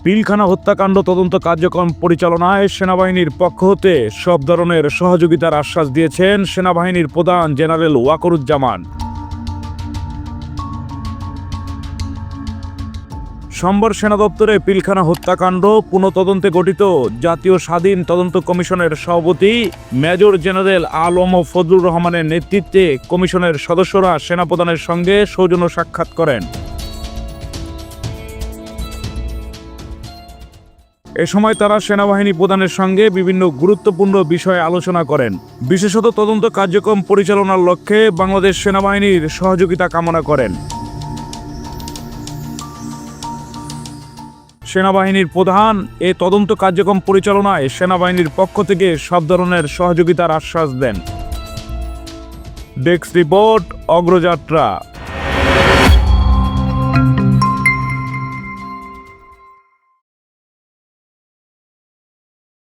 পিলখানা হত্যাকাণ্ড তদন্ত কার্যক্রম পরিচালনায় সেনাবাহিনীর পক্ষ হতে সব ধরনের সহযোগিতার আশ্বাস দিয়েছেন সেনাবাহিনীর প্রধান জেনারেল ওয়াকরুজ্জামান। সোমবার সেনা দপ্তরে পিলখানা হত্যাকাণ্ড পুনঃতদন্তে গঠিত জাতীয় স্বাধীন তদন্ত কমিশনের সভাপতি মেজর জেনারেল আলম ফজলুর রহমানের নেতৃত্বে কমিশনের সদস্যরা সেনাপ্রধানের সঙ্গে সৌজন্য সাক্ষাৎ করেন। এ সময় তারা সেনাবাহিনী প্রধানের সঙ্গে বিভিন্ন গুরুত্বপূর্ণ বিষয়ে আলোচনা করেন। বিশেষত তদন্ত কার্যক্রম পরিচালনার লক্ষ্যে বাংলাদেশ সেনাবাহিনীর সহযোগিতা কামনা করেন। সেনাবাহিনীর প্রধান এ তদন্ত কার্যক্রম পরিচালনায় সেনাবাহিনীর পক্ষ থেকে সব ধরনের সহযোগিতার আশ্বাস দেন। ডেস্ক রিপোর্ট, অগ্রযাত্রা।